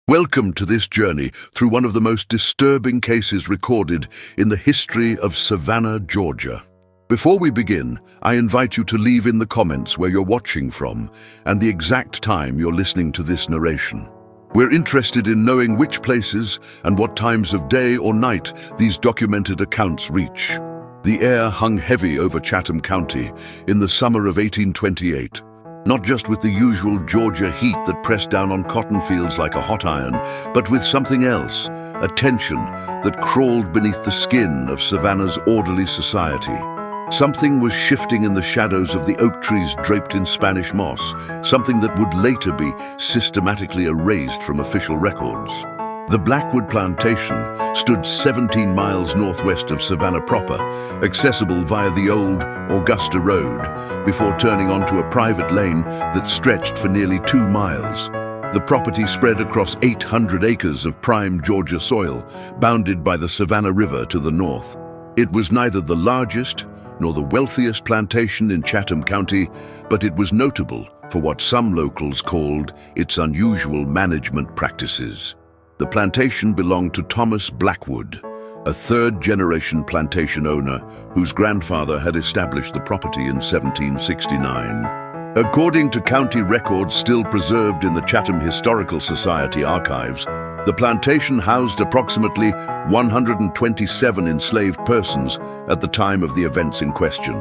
Welcome to this journey through one of the most disturbing cases recorded in the history of Savannah, Georgia. Before we begin, I invite you to leave in the comments where you're watching from and the exact time you're listening to this narration. We're interested in knowing which places and what times of day or night these documented accounts reach. The air hung heavy over Chatham County in the summer of 1828. Not just with the usual Georgia heat that pressed down on cotton fields like a hot iron, but with something else, a tension that crawled beneath the skin of Savannah's orderly society. Something was shifting in the shadows of the oak trees draped in Spanish moss, something that would later be systematically erased from official records. The Blackwood Plantation stood 17 miles northwest of Savannah proper, accessible via the old Augusta Road, before turning onto a private lane that stretched for nearly 2 miles. The property spread across 800 acres of prime Georgia soil, bounded by the Savannah River to the north. It was neither the largest nor the wealthiest plantation in Chatham County, but it was notable for what some locals called its unusual management practices. The plantation belonged to Thomas Blackwood, a third-generation plantation owner whose grandfather had established the property in 1769. According to county records still preserved in the Chatham Historical Society archives, the plantation housed approximately 127 enslaved persons at the time of the events in question.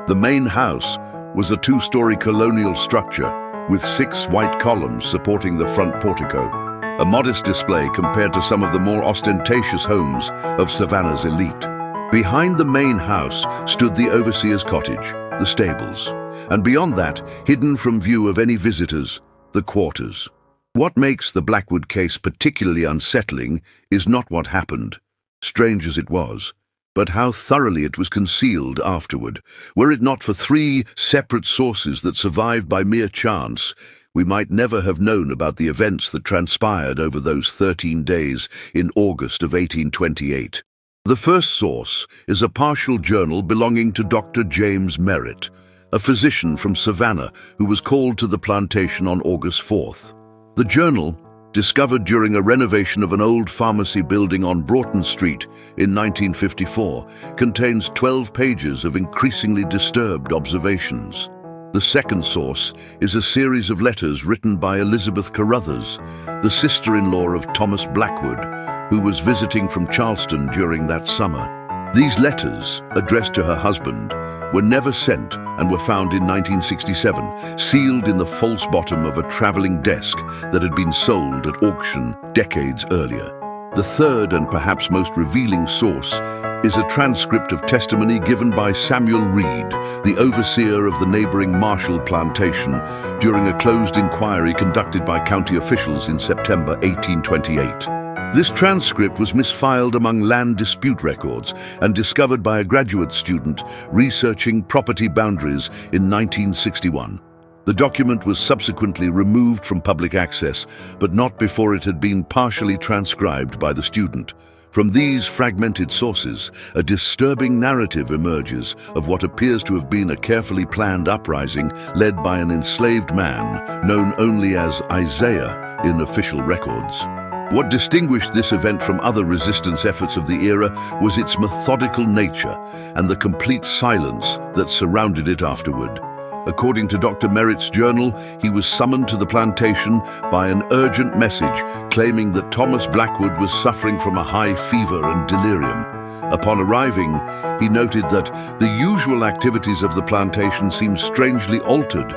The main house was a 2-story colonial structure with 6 white columns supporting the front portico, a modest display compared to some of the more ostentatious homes of Savannah's elite. Behind the main house stood the overseer's cottage, the stables, and beyond that, hidden from view of any visitors, the quarters. What makes the Blackwood case particularly unsettling is not what happened, strange as it was, but how thoroughly it was concealed afterward. Were it not for 3 separate sources that survived by mere chance, we might never have known about the events that transpired over those 13 days in August of 1828. The first source is a partial journal belonging to Dr. James Merritt, a physician from Savannah who was called to the plantation on August 4th. The journal, discovered during a renovation of an old pharmacy building on Broughton Street in 1954, contains 12 pages of increasingly disturbed observations. The second source is a series of letters written by Elizabeth Carruthers, the sister-in-law of Thomas Blackwood, who was visiting from Charleston during that summer. These letters, addressed to her husband, were never sent and were found in 1967, sealed in the false bottom of a traveling desk that had been sold at auction decades earlier. The third and perhaps most revealing source is a transcript of testimony given by Samuel Reed, the overseer of the neighboring Marshall plantation, during a closed inquiry conducted by county officials in September 1828. This transcript was misfiled among land dispute records and discovered by a graduate student researching property boundaries in 1961. The document was subsequently removed from public access, but not before it had been partially transcribed by the student. From these fragmented sources, a disturbing narrative emerges of what appears to have been a carefully planned uprising led by an enslaved man known only as Isaiah in official records. What distinguished this event from other resistance efforts of the era was its methodical nature and the complete silence that surrounded it afterward. According to Dr. Merritt's journal, he was summoned to the plantation by an urgent message claiming that Thomas Blackwood was suffering from a high fever and delirium. Upon arriving, he noted that the usual activities of the plantation seemed strangely altered.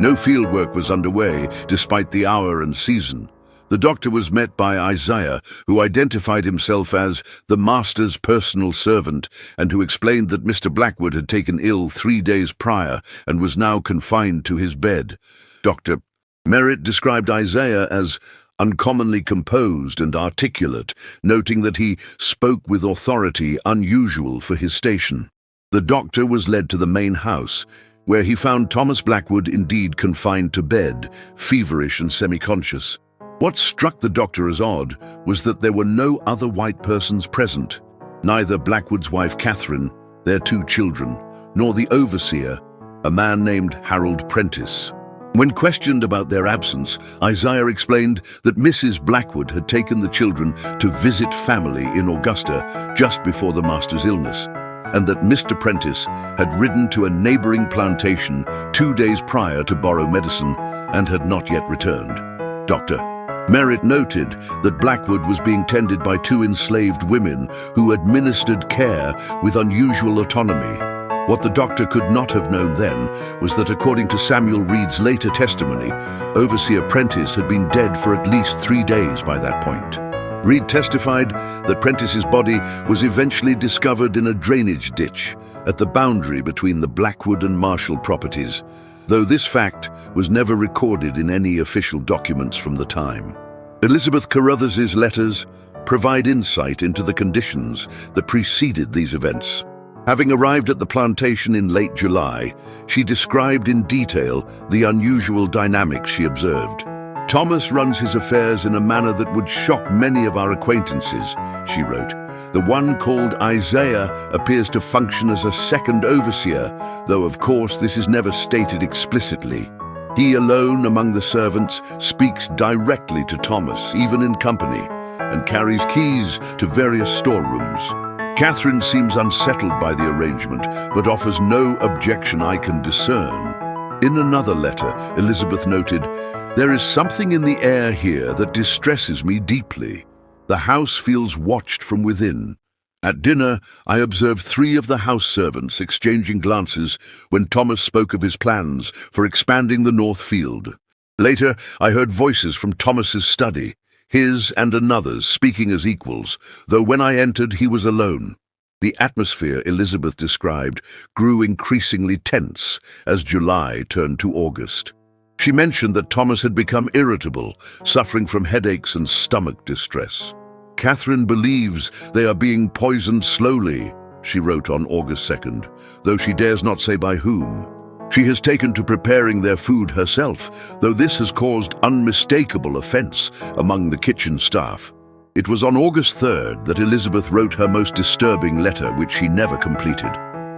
No fieldwork was underway, despite the hour and season. The doctor was met by Isaiah, who identified himself as the master's personal servant and who explained that Mr. Blackwood had taken ill 3 days prior and was now confined to his bed. Dr. Merritt described Isaiah as uncommonly composed and articulate, noting that he spoke with authority unusual for his station. The doctor was led to the main house, where he found Thomas Blackwood indeed confined to bed, feverish and semi-conscious. What struck the doctor as odd was that there were no other white persons present, neither Blackwood's wife Catherine, their 2 children, nor the overseer, a man named Harold Prentice. When questioned about their absence, Isaiah explained that Mrs. Blackwood had taken the children to visit family in Augusta just before the master's illness, and that Mr. Prentice had ridden to a neighboring plantation 2 days prior to borrow medicine and had not yet returned. Dr. Merritt noted that Blackwood was being tended by 2 enslaved women who administered care with unusual autonomy. What the doctor could not have known then was that, according to Samuel Reed's later testimony, Overseer Prentice had been dead for at least 3 days by that point. Reed testified that Prentice's body was eventually discovered in a drainage ditch at the boundary between the Blackwood and Marshall properties, though this fact was never recorded in any official documents from the time. Elizabeth Carruthers's letters provide insight into the conditions that preceded these events. Having arrived at the plantation in late July, she described in detail the unusual dynamics she observed. "Thomas runs his affairs in a manner that would shock many of our acquaintances," she wrote. "The one called Isaiah appears to function as a second overseer, though of course this is never stated explicitly. He alone among the servants speaks directly to Thomas, even in company, and carries keys to various storerooms. Catherine seems unsettled by the arrangement, but offers no objection I can discern." In another letter, Elizabeth noted, "There is something in the air here that distresses me deeply. The house feels watched from within. At dinner, I observed 3 of the house servants exchanging glances when Thomas spoke of his plans for expanding the north field. Later, I heard voices from Thomas's study, his and another's speaking as equals, though when I entered he was alone." The atmosphere, Elizabeth described, grew increasingly tense as July turned to August. She mentioned that Thomas had become irritable, suffering from headaches and stomach distress. "Catherine believes they are being poisoned slowly," she wrote on August 2nd, though she dares not say by whom. "She has taken to preparing their food herself, though this has caused unmistakable offense among the kitchen staff." It was on August 3rd that Elizabeth wrote her most disturbing letter, which she never completed.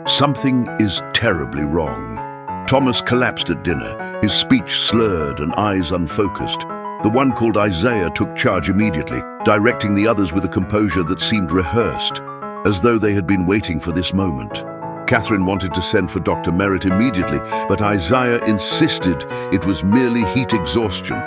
"Something is terribly wrong." Thomas collapsed at dinner, his speech slurred and eyes unfocused. The one called Isaiah took charge immediately, directing the others with a composure that seemed rehearsed, as though they had been waiting for this moment. Catherine wanted to send for Dr. Merritt immediately, but Isaiah insisted it was merely heat exhaustion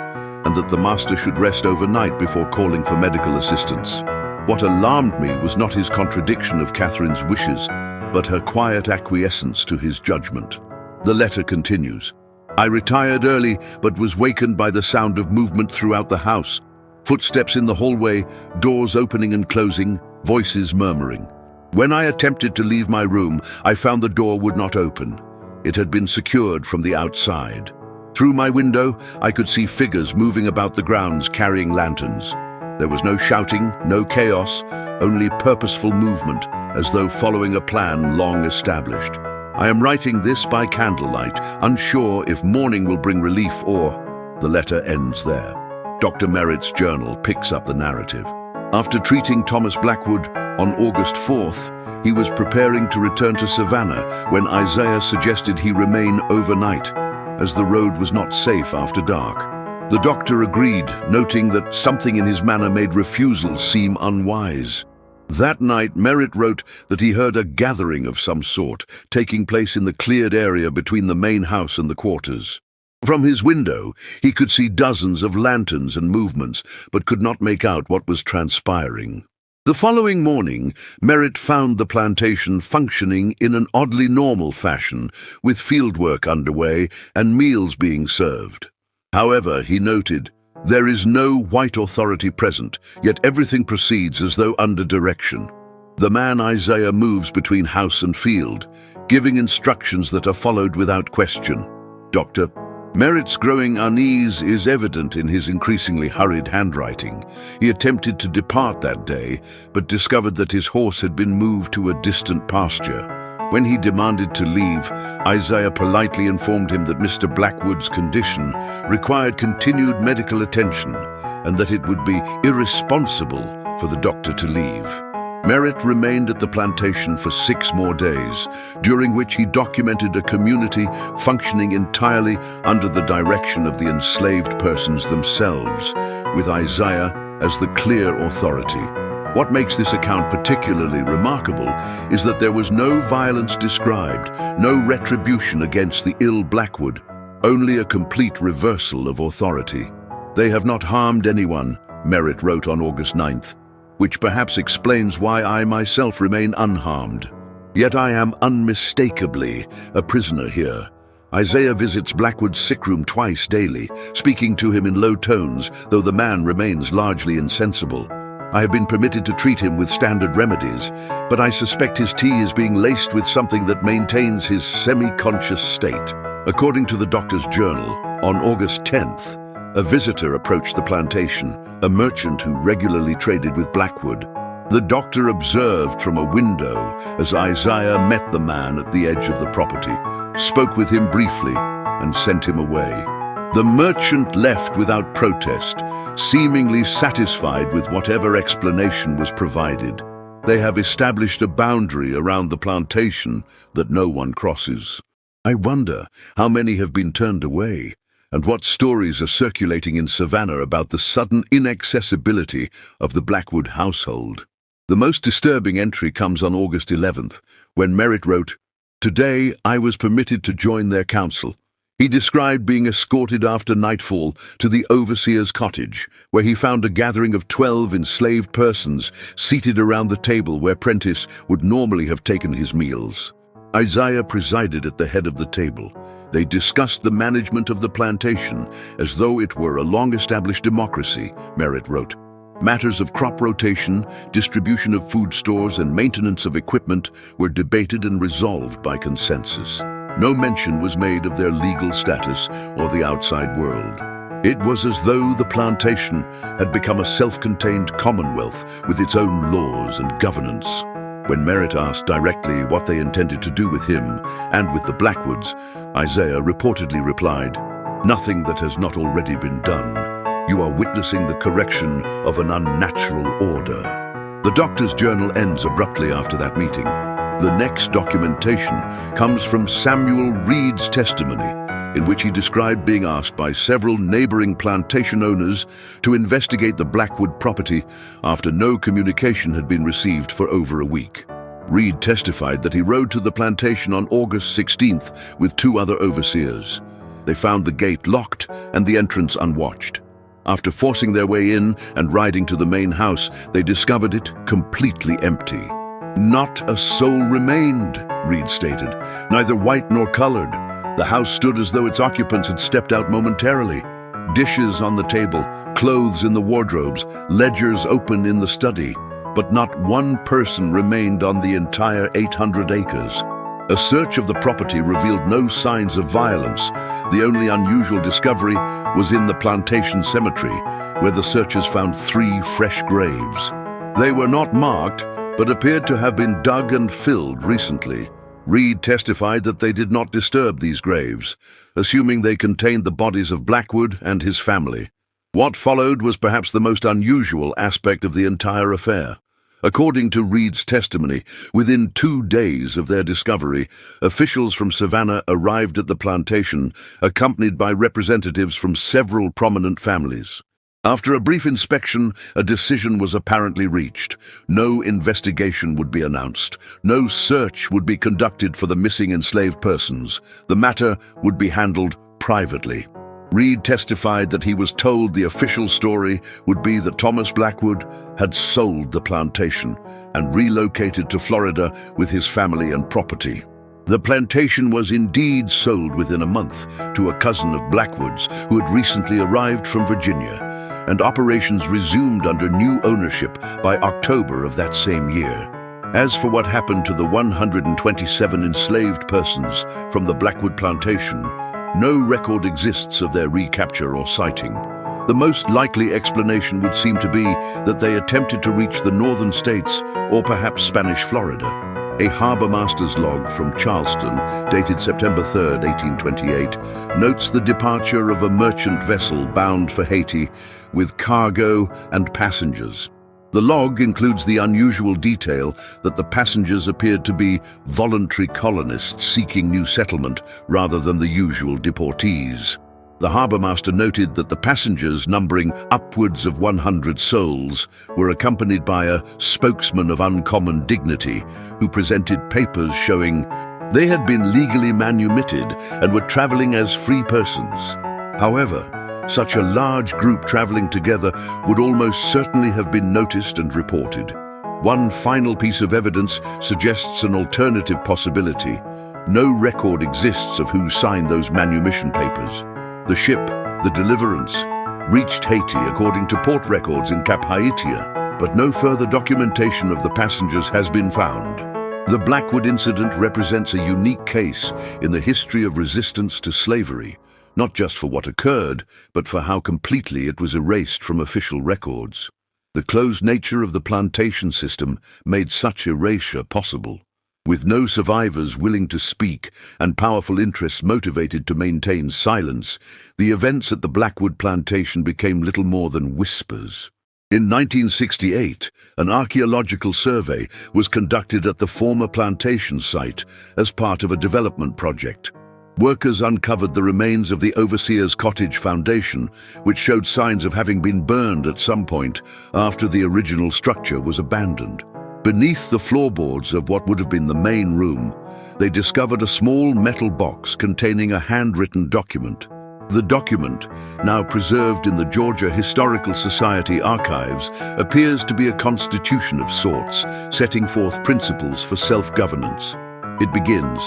and that the master should rest overnight before calling for medical assistance. What alarmed me was not his contradiction of Catherine's wishes, but her quiet acquiescence to his judgment. The letter continues, "I retired early, but was wakened by the sound of movement throughout the house. Footsteps in the hallway, doors opening and closing, voices murmuring. When I attempted to leave my room, I found the door would not open. It had been secured from the outside. Through my window, I could see figures moving about the grounds carrying lanterns. There was no shouting, no chaos, only purposeful movement, as though following a plan long established. I am writing this by candlelight, unsure if morning will bring relief or..." The letter ends there. Dr. Merritt's journal picks up the narrative. After treating Thomas Blackwood on August 4th, he was preparing to return to Savannah when Isaiah suggested he remain overnight, as the road was not safe after dark. The doctor agreed, noting that something in his manner made refusal seem unwise. That night, Merritt wrote that he heard a gathering of some sort taking place in the cleared area between the main house and the quarters. From his window, he could see dozens of lanterns and movements, but could not make out what was transpiring. The following morning, Merritt found the plantation functioning in an oddly normal fashion, with fieldwork underway and meals being served. However, he noted, there is no white authority present, yet everything proceeds as though under direction. The man Isaiah moves between house and field, giving instructions that are followed without question. Dr. Merritt's growing unease is evident in his increasingly hurried handwriting. He attempted to depart that day, but discovered that his horse had been moved to a distant pasture. When he demanded to leave, Isaiah politely informed him that Mr. Blackwood's condition required continued medical attention and that it would be irresponsible for the doctor to leave. Merritt remained at the plantation for 6 more days, during which he documented a community functioning entirely under the direction of the enslaved persons themselves, with Isaiah as the clear authority. What makes this account particularly remarkable is that there was no violence described, no retribution against the ill Blackwood, only a complete reversal of authority. "They have not harmed anyone," Merritt wrote on August 9th, "which perhaps explains why I myself remain unharmed. Yet I am unmistakably a prisoner here." Isaiah visits Blackwood's sick room twice daily, speaking to him in low tones, though the man remains largely insensible. "I have been permitted to treat him with standard remedies, but I suspect his tea is being laced with something that maintains his semi-conscious state." According to the doctor's journal, on August 10th, a visitor approached the plantation, a merchant who regularly traded with Blackwood. The doctor observed from a window as Isaiah met the man at the edge of the property, spoke with him briefly, and sent him away. The merchant left without protest, seemingly satisfied with whatever explanation was provided. They have established a boundary around the plantation that no one crosses. I wonder how many have been turned away, and what stories are circulating in Savannah about the sudden inaccessibility of the Blackwood household. The most disturbing entry comes on August 11th, when Merritt wrote, "Today I was permitted to join their council." He described being escorted after nightfall to the overseer's cottage, where he found a gathering of 12 enslaved persons seated around the table where Prentice would normally have taken his meals. Isaiah presided at the head of the table. They discussed the management of the plantation as though it were a long-established democracy, Merritt wrote. Matters of crop rotation, distribution of food stores, and maintenance of equipment were debated and resolved by consensus. No mention was made of their legal status or the outside world. It was as though the plantation had become a self-contained commonwealth with its own laws and governance. When Merritt asked directly what they intended to do with him and with the Blackwoods, Isaiah reportedly replied, "Nothing that has not already been done. You are witnessing the correction of an unnatural order." The doctor's journal ends abruptly after that meeting. The next documentation comes from Samuel Reed's testimony, in which he described being asked by several neighboring plantation owners to investigate the Blackwood property after no communication had been received for over a week. Reed testified that he rode to the plantation on August 16th with 2 other overseers. They found the gate locked and the entrance unwatched. After forcing their way in and riding to the main house, they discovered it completely empty. "Not a soul remained," Reed stated, "neither white nor colored. The house stood as though its occupants had stepped out momentarily. Dishes on the table, clothes in the wardrobes, ledgers open in the study, but not one person remained on the entire 800 acres. A search of the property revealed no signs of violence. The only unusual discovery was in the plantation cemetery, where the searchers found 3 fresh graves. They were not marked, but appeared to have been dug and filled recently." Reed testified that they did not disturb these graves, assuming they contained the bodies of Blackwood and his family. What followed was perhaps the most unusual aspect of the entire affair. According to Reed's testimony, within 2 days of their discovery, officials from Savannah arrived at the plantation, accompanied by representatives from several prominent families. After a brief inspection, a decision was apparently reached. No investigation would be announced. No search would be conducted for the missing enslaved persons. The matter would be handled privately. Reed testified that he was told the official story would be that Thomas Blackwood had sold the plantation and relocated to Florida with his family and property. The plantation was indeed sold within a month to a cousin of Blackwood's who had recently arrived from Virginia, and operations resumed under new ownership by October of that same year. As for what happened to the 127 enslaved persons from the Blackwood plantation, no record exists of their recapture or sighting. The most likely explanation would seem to be that they attempted to reach the northern states or perhaps Spanish Florida. A harbor master's log from Charleston, dated September 3, 1828, notes the departure of a merchant vessel bound for Haiti with cargo and passengers. The log includes the unusual detail that the passengers appeared to be voluntary colonists seeking new settlement rather than the usual deportees. The harbourmaster noted that the passengers, numbering upwards of 100 souls, were accompanied by a spokesman of uncommon dignity who presented papers showing they had been legally manumitted and were travelling as free persons. However, such a large group travelling together would almost certainly have been noticed and reported. One final piece of evidence suggests an alternative possibility. No record exists of who signed those manumission papers. The ship, the Deliverance, reached Haiti according to port records in Cap Haïtien, but no further documentation of the passengers has been found. The Blackwood incident represents a unique case in the history of resistance to slavery, not just for what occurred, but for how completely it was erased from official records. The closed nature of the plantation system made such erasure possible. With no survivors willing to speak and powerful interests motivated to maintain silence, the events at the Blackwood plantation became little more than whispers. In 1968, an archaeological survey was conducted at the former plantation site as part of a development project. Workers uncovered the remains of the overseer's cottage foundation, which showed signs of having been burned at some point after the original structure was abandoned. Beneath the floorboards of what would have been the main room, they discovered a small metal box containing a handwritten document. The document, now preserved in the Georgia Historical Society archives, appears to be a constitution of sorts, setting forth principles for self-governance. It begins,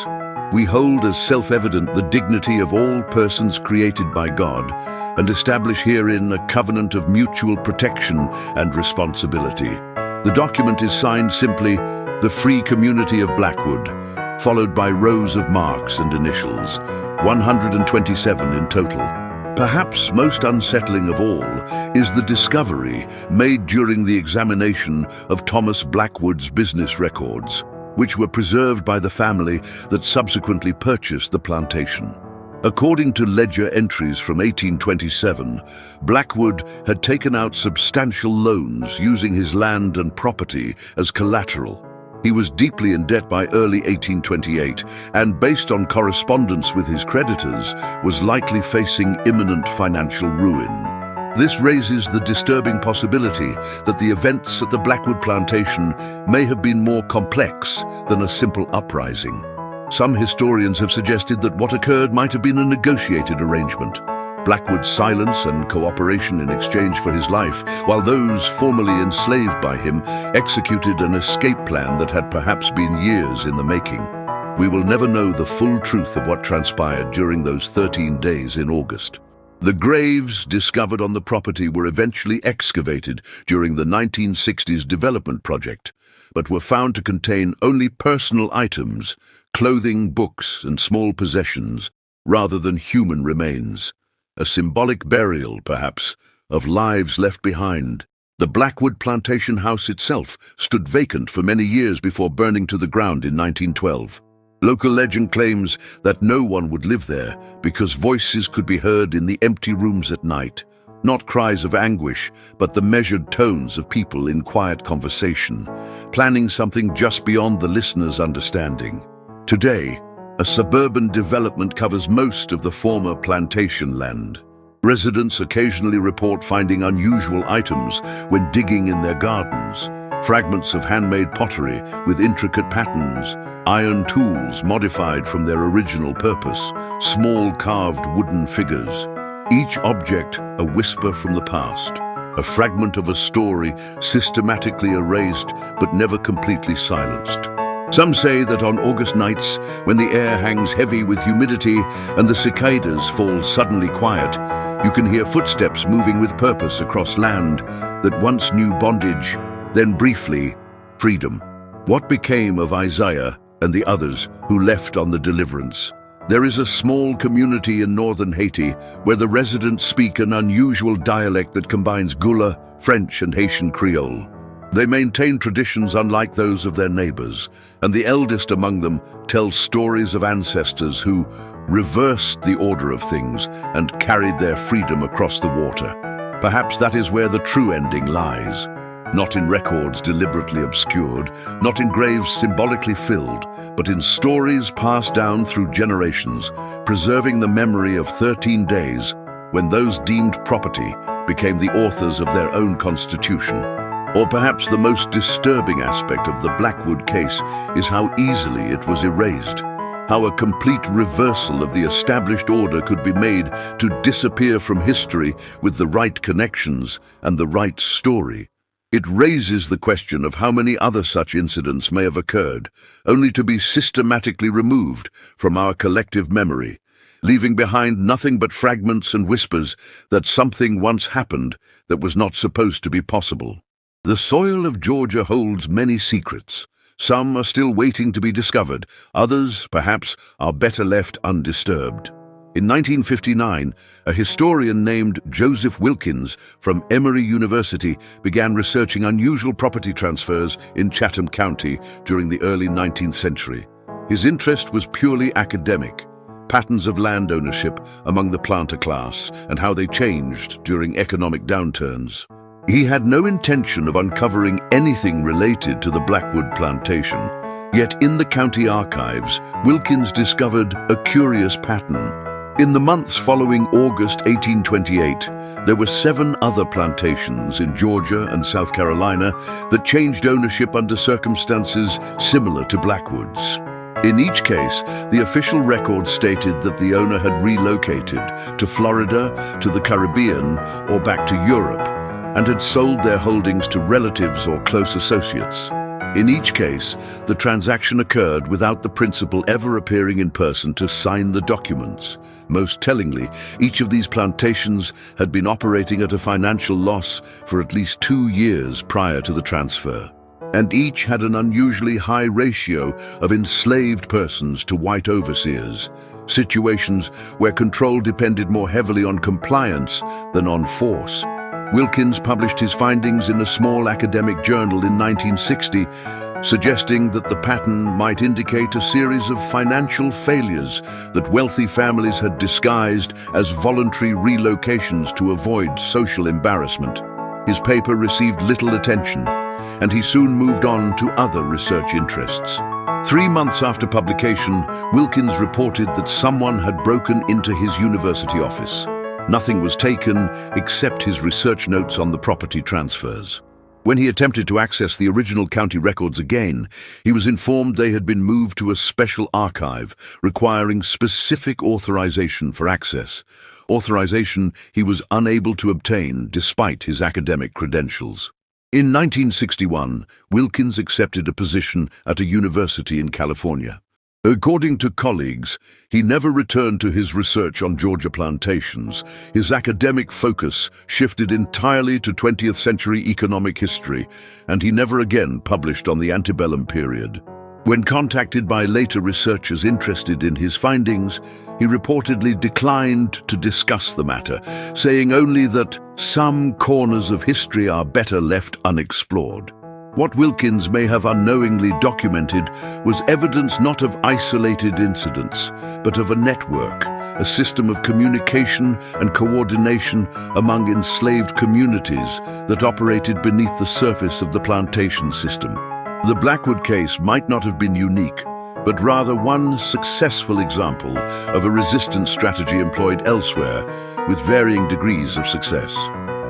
"We hold as self-evident the dignity of all persons created by God, and establish herein a covenant of mutual protection and responsibility." The document is signed simply, "The Free Community of Blackwood," followed by rows of marks and initials, 127 in total. Perhaps most unsettling of all is the discovery made during the examination of Thomas Blackwood's business records, which were preserved by the family that subsequently purchased the plantation. According to ledger entries from 1827, Blackwood had taken out substantial loans using his land and property as collateral. He was deeply in debt by early 1828 and, based on correspondence with his creditors, was likely facing imminent financial ruin. This raises the disturbing possibility that the events at the Blackwood plantation may have been more complex than a simple uprising. Some historians have suggested that what occurred might have been a negotiated arrangement. Blackwood's silence and cooperation in exchange for his life, while those formerly enslaved by him executed an escape plan that had perhaps been years in the making. We will never know the full truth of what transpired during those 13 days in August. The graves discovered on the property were eventually excavated during the 1960s development project, but were found to contain only personal items, clothing, books, and small possessions, rather than human remains. A symbolic burial, perhaps, of lives left behind. The Blackwood plantation house itself stood vacant for many years before burning to the ground in 1912. Local legend claims that no one would live there because voices could be heard in the empty rooms at night. Not cries of anguish, but the measured tones of people in quiet conversation, planning something just beyond the listener's understanding. Today, a suburban development covers most of the former plantation land. Residents occasionally report finding unusual items when digging in their gardens. Fragments of handmade pottery with intricate patterns, iron tools modified from their original purpose, small carved wooden figures. Each object a whisper from the past, a fragment of a story systematically erased but never completely silenced. Some say that on August nights, when the air hangs heavy with humidity and the cicadas fall suddenly quiet, you can hear footsteps moving with purpose across land that once knew bondage, then briefly, freedom. What became of Isaiah and the others who left on the Deliverance? There is a small community in northern Haiti where the residents speak an unusual dialect that combines Gula, French, and Haitian Creole. They maintain traditions unlike those of their neighbors, and the eldest among them tells stories of ancestors who reversed the order of things and carried their freedom across the water. Perhaps that is where the true ending lies. not in records deliberately obscured, not in graves symbolically filled, but in stories passed down through generations, preserving the memory of 13 days when those deemed property became the authors of their own constitution. Or perhaps the most disturbing aspect of the Blackwood case is how easily it was erased, how a complete reversal of the established order could be made to disappear from history with the right connections and the right story. It raises the question of how many other such incidents may have occurred, only to be systematically removed from our collective memory, leaving behind nothing but fragments and whispers that something once happened that was not supposed to be possible. The soil of Georgia holds many secrets. Some are still waiting to be discovered. Others, perhaps, are better left undisturbed. In 1959, a historian named Joseph Wilkins from Emory University began researching unusual property transfers in Chatham County during the early 19th century. His interest was purely academic, patterns of land ownership among the planter class and how they changed during economic downturns. He had no intention of uncovering anything related to the Blackwood plantation, yet in the county archives, Wilkins discovered a curious pattern. In the months following August 1828, there were 7 other plantations in Georgia and South Carolina that changed ownership under circumstances similar to Blackwood's. In each case, the official record stated that the owner had relocated to Florida, to the Caribbean, or back to Europe, and had sold their holdings to relatives or close associates. In each case, the transaction occurred without the principal ever appearing in person to sign the documents. Most tellingly, each of these plantations had been operating at a financial loss for at least 2 years prior to the transfer. And each had an unusually high ratio of enslaved persons to white overseers, situations where control depended more heavily on compliance than on force. Wilkins published his findings in a small academic journal in 1960, suggesting that the pattern might indicate a series of financial failures that wealthy families had disguised as voluntary relocations to avoid social embarrassment. His paper received little attention, and he soon moved on to other research interests. 3 months after publication, Wilkins reported that someone had broken into his university office. Nothing was taken except his research notes on the property transfers. When he attempted to access the original county records again, he was informed they had been moved to a special archive requiring specific authorization for access, authorization he was unable to obtain despite his academic credentials. In 1961, Wilkins accepted a position at a university in California. According to colleagues, he never returned to his research on Georgia plantations. His academic focus shifted entirely to 20th century economic history, and he never again published on the antebellum period. When contacted by later researchers interested in his findings, he reportedly declined to discuss the matter, saying only that some corners of history are better left unexplored. What Wilkins may have unknowingly documented was evidence not of isolated incidents, but of a network, a system of communication and coordination among enslaved communities that operated beneath the surface of the plantation system. The Blackwood case might not have been unique, but rather one successful example of a resistance strategy employed elsewhere with varying degrees of success.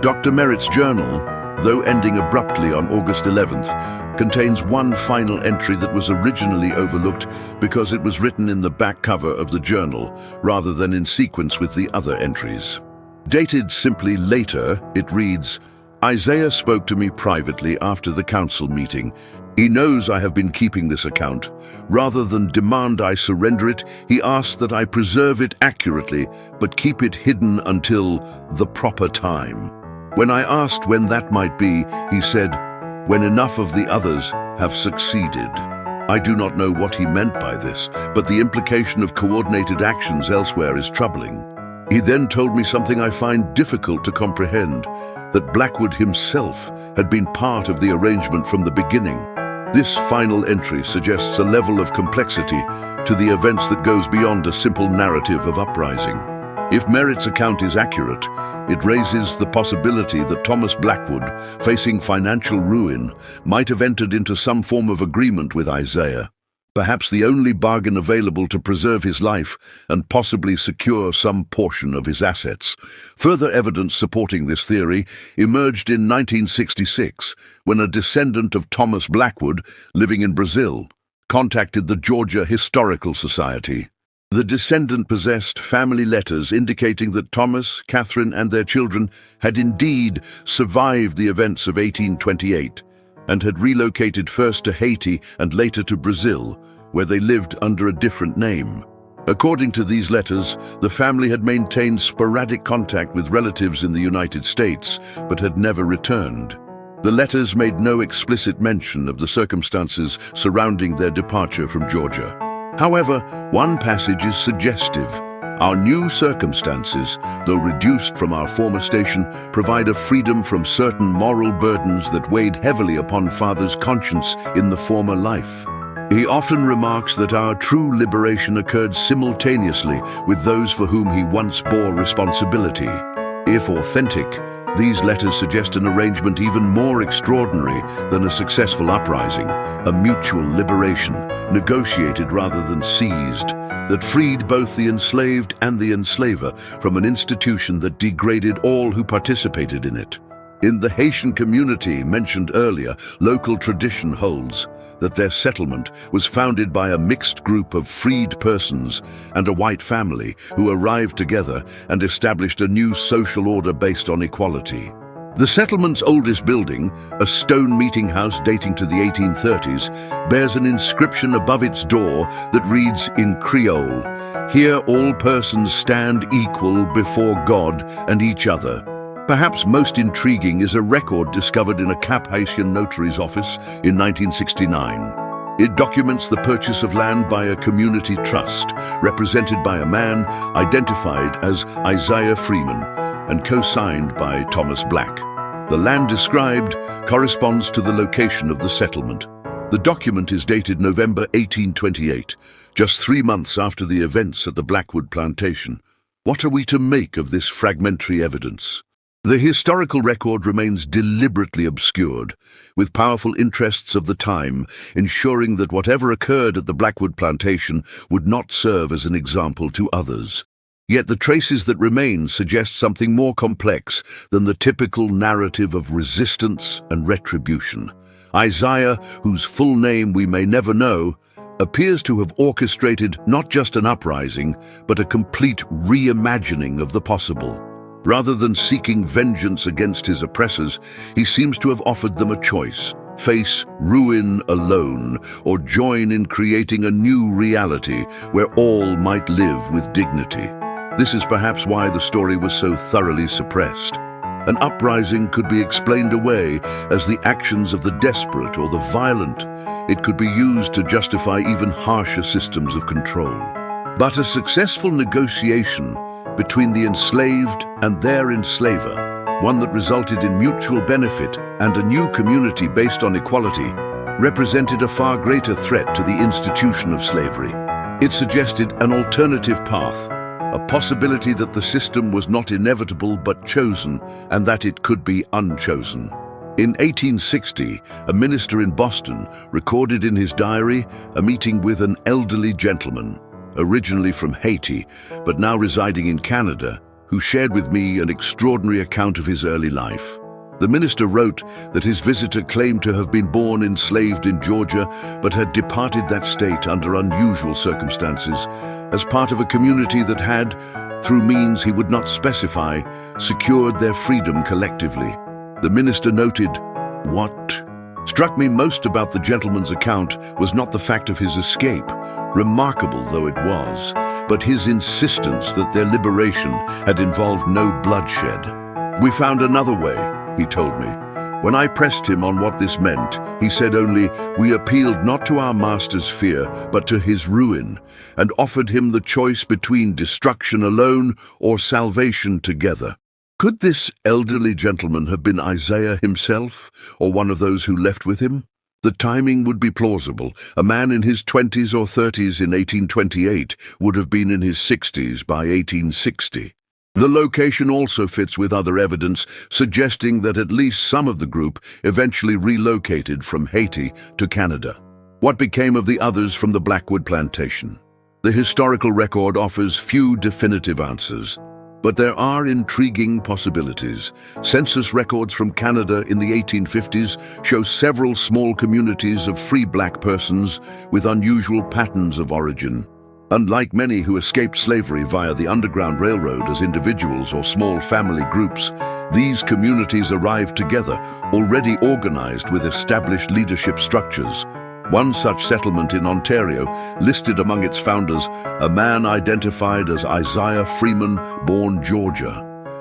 Dr. Merritt's journal, though ending abruptly on August 11th, contains one final entry that was originally overlooked because it was written in the back cover of the journal rather than in sequence with the other entries. Dated simply later, it reads, "Isaiah spoke to me privately after the council meeting. He knows I have been keeping this account. Rather than demand I surrender it, he asked that I preserve it accurately, but keep it hidden until the proper time. When I asked when that might be, he said, when enough of the others have succeeded." I do not know what he meant by this, but the implication of coordinated actions elsewhere is troubling. He then told me something I find difficult to comprehend, that Blackwood himself had been part of the arrangement from the beginning. This final entry suggests a level of complexity to the events that goes beyond a simple narrative of uprising. If Merritt's account is accurate, it raises the possibility that Thomas Blackwood, facing financial ruin, might have entered into some form of agreement with Isaiah, perhaps the only bargain available to preserve his life and possibly secure some portion of his assets. Further evidence supporting this theory emerged in 1966, when a descendant of Thomas Blackwood, living in Brazil, contacted the Georgia Historical Society. The descendant possessed family letters indicating that Thomas, Catherine, and their children had indeed survived the events of 1828 and had relocated first to Haiti and later to Brazil, where they lived under a different name. According to these letters, the family had maintained sporadic contact with relatives in the United States, but had never returned. The letters made no explicit mention of the circumstances surrounding their departure from Georgia. However, one passage is suggestive. Our new circumstances, though reduced from our former station, provide a freedom from certain moral burdens that weighed heavily upon Father's conscience in the former life. He often remarks that our true liberation occurred simultaneously with those for whom he once bore responsibility. If authentic, these letters suggest an arrangement even more extraordinary than a successful uprising, a mutual liberation, negotiated rather than seized, that freed both the enslaved and the enslaver from an institution that degraded all who participated in it. In the Haitian community mentioned earlier, local tradition holds that their settlement was founded by a mixed group of freed persons and a white family who arrived together and established a new social order based on equality. The settlement's oldest building, a stone meeting house dating to the 1830s, bears an inscription above its door that reads in Creole, "Here all persons stand equal before God and each other." Perhaps most intriguing is a record discovered in a Cap Haitian notary's office in 1969. It documents the purchase of land by a community trust, represented by a man identified as Isaiah Freeman and co-signed by Thomas Black. The land described corresponds to the location of the settlement. The document is dated November 1828, just 3 months after the events at the Blackwood plantation. What are we to make of this fragmentary evidence? The historical record remains deliberately obscured, with powerful interests of the time ensuring that whatever occurred at the Blackwood plantation would not serve as an example to others. Yet the traces that remain suggest something more complex than the typical narrative of resistance and retribution. Isaiah, whose full name we may never know, appears to have orchestrated not just an uprising, but a complete reimagining of the possible. Rather than seeking vengeance against his oppressors, he seems to have offered them a choice: face ruin alone, or join in creating a new reality where all might live with dignity. This is perhaps why the story was so thoroughly suppressed. An uprising could be explained away as the actions of the desperate or the violent. It could be used to justify even harsher systems of control. But a successful negotiation between the enslaved and their enslaver, one that resulted in mutual benefit and a new community based on equality, represented a far greater threat to the institution of slavery. It suggested an alternative path, a possibility that the system was not inevitable but chosen, and that it could be unchosen. In 1860, a minister in Boston recorded in his diary a meeting with an elderly gentleman, originally from Haiti, but now residing in Canada, who shared with me an extraordinary account of his early life. The minister wrote that his visitor claimed to have been born enslaved in Georgia, but had departed that state under unusual circumstances, as part of a community that had, through means he would not specify, secured their freedom collectively. The minister noted, "What struck me most about the gentleman's account was not the fact of his escape, remarkable though it was, but his insistence that their liberation had involved no bloodshed. We found another way," he told me. When I pressed him on what this meant, he said only, "We appealed not to our master's fear, but to his ruin, and offered him the choice between destruction alone or salvation together." Could this elderly gentleman have been Isaiah himself, or one of those who left with him? The timing would be plausible. A man in his 20s or 30s in 1828 would have been in his 60s by 1860. The location also fits with other evidence, suggesting that at least some of the group eventually relocated from Haiti to Canada. What became of the others from the Blackwood plantation? The historical record offers few definitive answers, but there are intriguing possibilities. Census records from Canada in the 1850s show several small communities of free black persons with unusual patterns of origin. Unlike many who escaped slavery via the Underground Railroad as individuals or small family groups, these communities arrived together, already organized with established leadership structures. One such settlement in Ontario listed among its founders a man identified as Isaiah Freeman, born Georgia.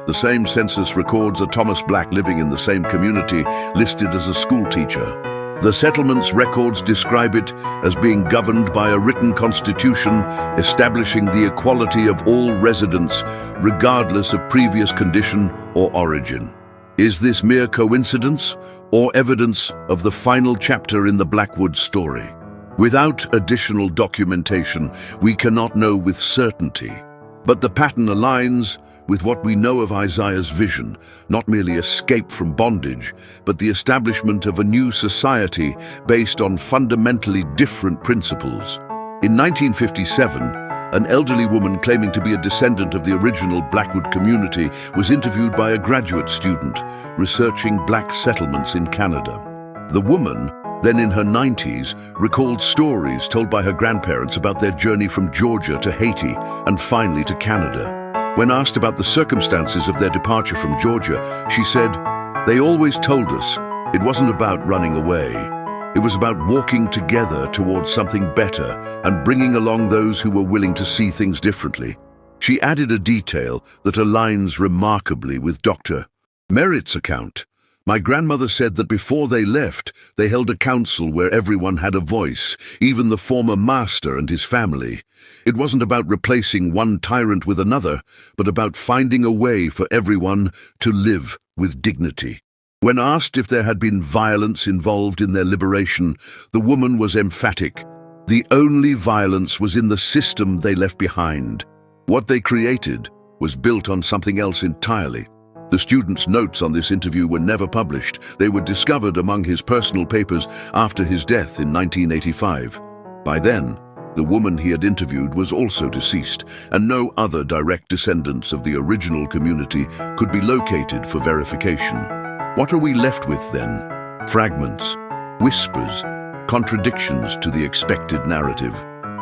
The same census records a Thomas Black living in the same community, listed as a schoolteacher. The settlement's records describe it as being governed by a written constitution establishing the equality of all residents, regardless of previous condition or origin. Is this mere coincidence or evidence of the final chapter in the Blackwood story? Without additional documentation, we cannot know with certainty. But the pattern aligns with what we know of Isaiah's vision, not merely escape from bondage, but the establishment of a new society based on fundamentally different principles. In 1957, an elderly woman claiming to be a descendant of the original Blackwood community was interviewed by a graduate student researching black settlements in Canada. The woman, then in her 90s, recalled stories told by her grandparents about their journey from Georgia to Haiti and finally to Canada. When asked about the circumstances of their departure from Georgia, she said, "They always told us it wasn't about running away. It was about walking together towards something better and bringing along those who were willing to see things differently." She added a detail that aligns remarkably with Dr. Merritt's account. "My grandmother said that before they left, they held a council where everyone had a voice, even the former master and his family. It wasn't about replacing one tyrant with another, but about finding a way for everyone to live with dignity." When asked if there had been violence involved in their liberation, the woman was emphatic. The only violence was in the system they left behind. What they created was built on something else entirely. The student's notes on this interview were never published. They were discovered among his personal papers after his death in 1985. By then, the woman he had interviewed was also deceased, and no other direct descendants of the original community could be located for verification. What are we left with then? Fragments, whispers, contradictions to the expected narrative.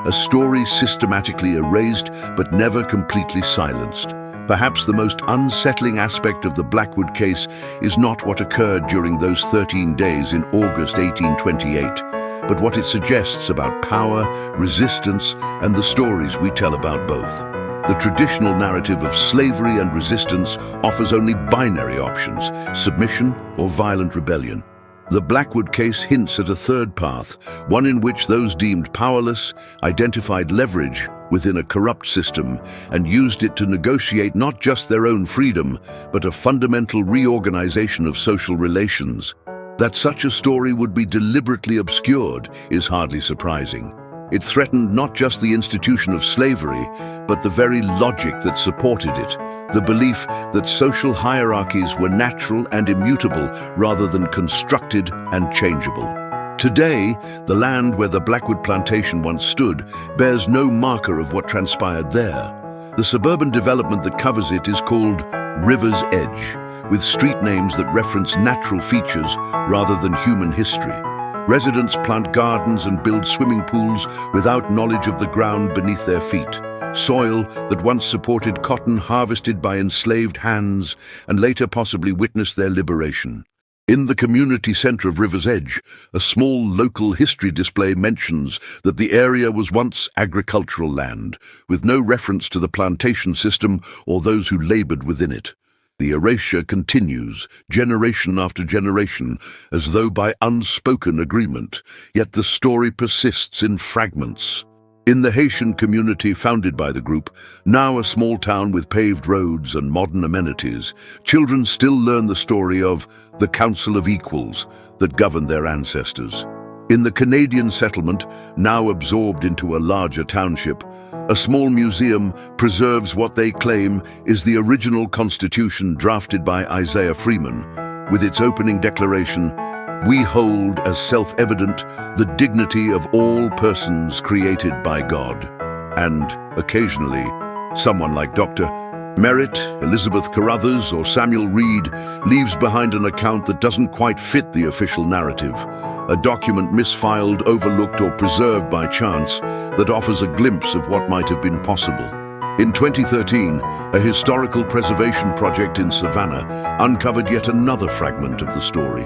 A story systematically erased but never completely silenced. Perhaps the most unsettling aspect of the Blackwood case is not what occurred during those 13 days in August 1828, but what it suggests about power, resistance, and the stories we tell about both. The traditional narrative of slavery and resistance offers only binary options: submission or violent rebellion. The Blackwood case hints at a third path, one in which those deemed powerless identified leverage within a corrupt system and used it to negotiate not just their own freedom, but a fundamental reorganization of social relations. That such a story would be deliberately obscured is hardly surprising. It threatened not just the institution of slavery, but the very logic that supported it, the belief that social hierarchies were natural and immutable rather than constructed and changeable. Today, the land where the Blackwood plantation once stood bears no marker of what transpired there. The suburban development that covers it is called River's Edge, with street names that reference natural features rather than human history. Residents plant gardens and build swimming pools without knowledge of the ground beneath their feet. Soil that once supported cotton harvested by enslaved hands and later possibly witnessed their liberation. In the community center of River's Edge, a small local history display mentions that the area was once agricultural land, with no reference to the plantation system or those who labored within it. The erasure continues, generation after generation, as though by unspoken agreement, yet the story persists in fragments. In the Haitian community founded by the group, now a small town with paved roads and modern amenities, children still learn the story of the Council of Equals that governed their ancestors. In the Canadian settlement, now absorbed into a larger township, a small museum preserves what they claim is the original constitution drafted by Isaiah Freeman, with its opening declaration, "We hold as self-evident the dignity of all persons created by God." And, occasionally, someone like Dr. Merritt, Elizabeth Carruthers, or Samuel Reed leaves behind an account that doesn't quite fit the official narrative, a document misfiled, overlooked, or preserved by chance that offers a glimpse of what might have been possible. In 2013, a historical preservation project in Savannah uncovered yet another fragment of the story.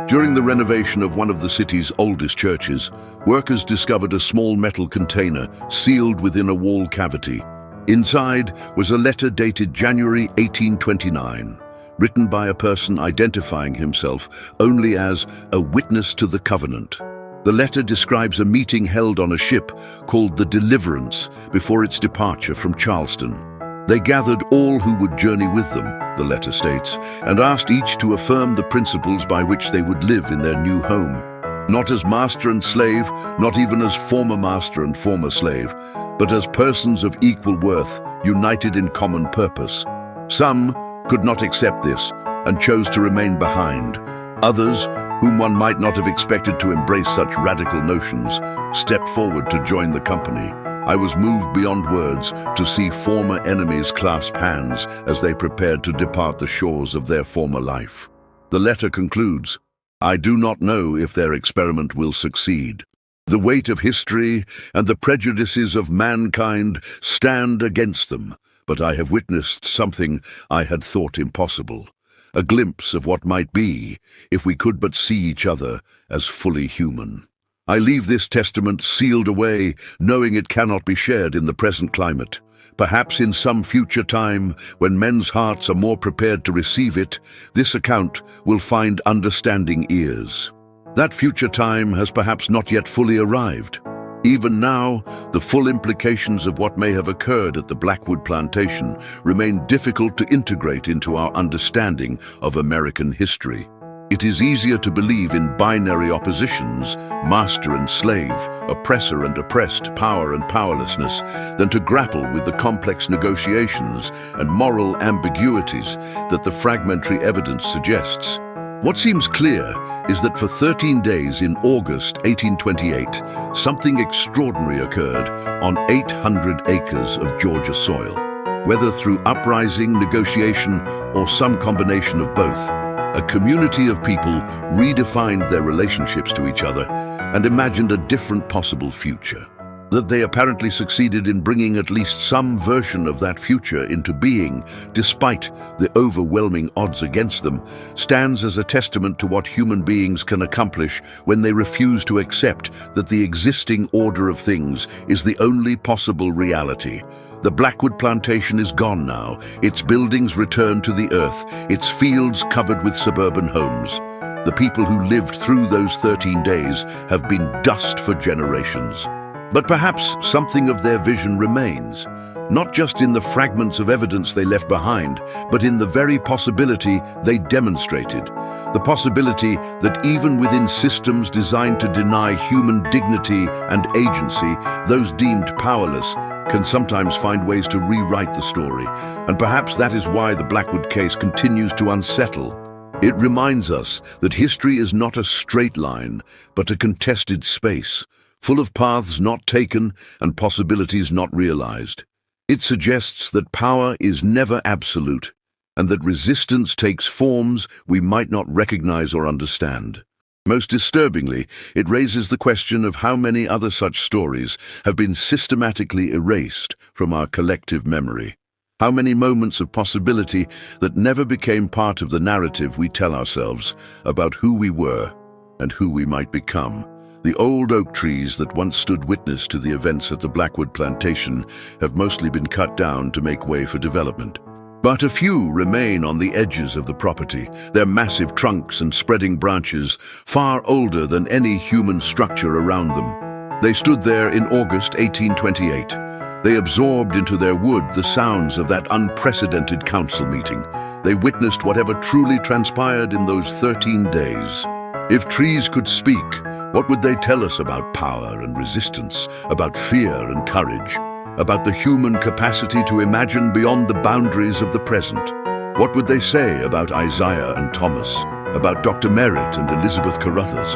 During the renovation of one of the city's oldest churches, workers discovered a small metal container sealed within a wall cavity. Inside was a letter dated January 1829, written by a person identifying himself only as a witness to the covenant. The letter describes a meeting held on a ship called the Deliverance before its departure from Charleston. They gathered all who would journey with them, the letter states, and asked each to affirm the principles by which they would live in their new home. Not as master and slave, not even as former master and former slave, but as persons of equal worth, united in common purpose. Some could not accept this and chose to remain behind. Others, whom one might not have expected to embrace such radical notions, stepped forward to join the company. I was moved beyond words to see former enemies clasp hands as they prepared to depart the shores of their former life. The letter concludes, "I do not know if their experiment will succeed. The weight of history and the prejudices of mankind stand against them, but I have witnessed something I had thought impossible, a glimpse of what might be if we could but see each other as fully human. I leave this testament sealed away, knowing it cannot be shared in the present climate. Perhaps in some future time, when men's hearts are more prepared to receive it, this account will find understanding ears. That future time has perhaps not yet fully arrived. Even now, the full implications of what may have occurred at the Blackwood plantation remain difficult to integrate into our understanding of American history. It is easier to believe in binary oppositions, master and slave, oppressor and oppressed, power and powerlessness, than to grapple with the complex negotiations and moral ambiguities that the fragmentary evidence suggests. What seems clear is that for 13 days in August 1828, something extraordinary occurred on 800 acres of Georgia soil. Whether through uprising, negotiation, or some combination of both, a community of people redefined their relationships to each other and imagined a different possible future. That they apparently succeeded in bringing at least some version of that future into being, despite the overwhelming odds against them, stands as a testament to what human beings can accomplish when they refuse to accept that the existing order of things is the only possible reality. The Blackwood plantation is gone now, its buildings returned to the earth, its fields covered with suburban homes. The people who lived through those 13 days have been dust for generations. But perhaps something of their vision remains, not just in the fragments of evidence they left behind, but in the very possibility they demonstrated. The possibility that even within systems designed to deny human dignity and agency, those deemed powerless can sometimes find ways to rewrite the story. And perhaps that is why the Blackwood case continues to unsettle. It reminds us that history is not a straight line, but a contested space, full of paths not taken and possibilities not realized. It suggests that power is never absolute, and that resistance takes forms we might not recognize or understand. Most disturbingly, it raises the question of how many other such stories have been systematically erased from our collective memory. How many moments of possibility that never became part of the narrative we tell ourselves about who we were and who we might become. The old oak trees that once stood witness to the events at the Blackwood plantation have mostly been cut down to make way for development. But a few remain on the edges of the property, their massive trunks and spreading branches far older than any human structure around them. They stood there in August 1828. They absorbed into their wood the sounds of that unprecedented council meeting. They witnessed whatever truly transpired in those 13 days. If trees could speak, what would they tell us about power and resistance, about fear and courage, about the human capacity to imagine beyond the boundaries of the present? What would they say about Isaiah and Thomas, about Dr. Merritt and Elizabeth Carruthers,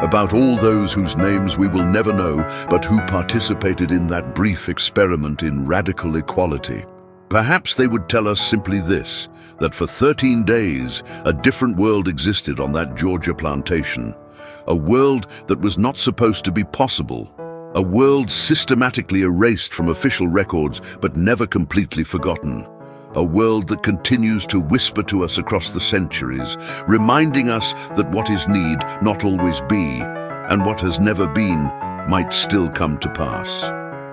about all those whose names we will never know, but who participated in that brief experiment in radical equality? Perhaps they would tell us simply this, that for 13 days, a different world existed on that Georgia plantation. A world that was not supposed to be possible. A world systematically erased from official records, but never completely forgotten. A world that continues to whisper to us across the centuries, reminding us that what is need not always be, and what has never been might still come to pass.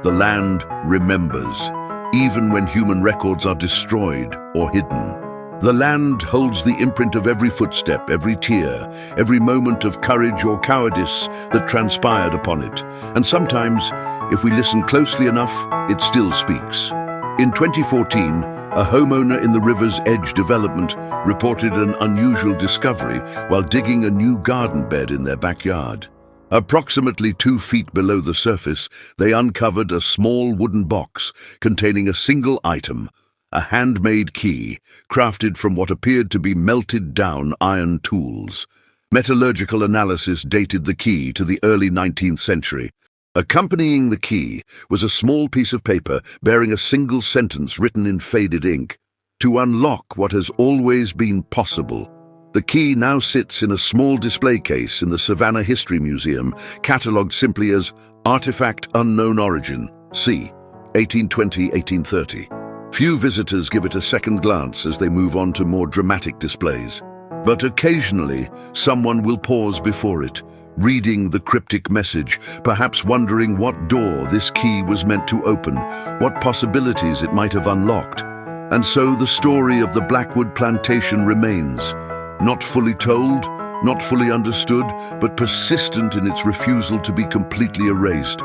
The land remembers, even when human records are destroyed or hidden. The land holds the imprint of every footstep, every tear, every moment of courage or cowardice that transpired upon it. And sometimes, if we listen closely enough, it still speaks. In 2014, a homeowner in the River's Edge development reported an unusual discovery while digging a new garden bed in their backyard. Approximately 2 feet below the surface, they uncovered a small wooden box containing a single item, a handmade key, crafted from what appeared to be melted-down iron tools. Metallurgical analysis dated the key to the early 19th century. Accompanying the key was a small piece of paper bearing a single sentence written in faded ink. To unlock what has always been possible. The key now sits in a small display case in the Savannah History Museum, catalogued simply as Artifact Unknown Origin, c. 1820-1830. Few visitors give it a second glance as they move on to more dramatic displays. But occasionally, someone will pause before it, reading the cryptic message, perhaps wondering what door this key was meant to open, what possibilities it might have unlocked. And so the story of the Blackwood plantation remains, not fully told, not fully understood, but persistent in its refusal to be completely erased.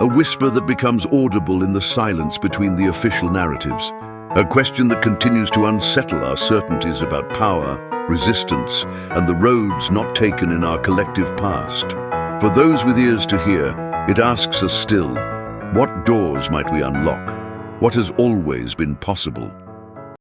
A whisper that becomes audible in the silence between the official narratives. A question that continues to unsettle our certainties about power, resistance, and the roads not taken in our collective past. For those with ears to hear, it asks us still, what doors might we unlock? What has always been possible?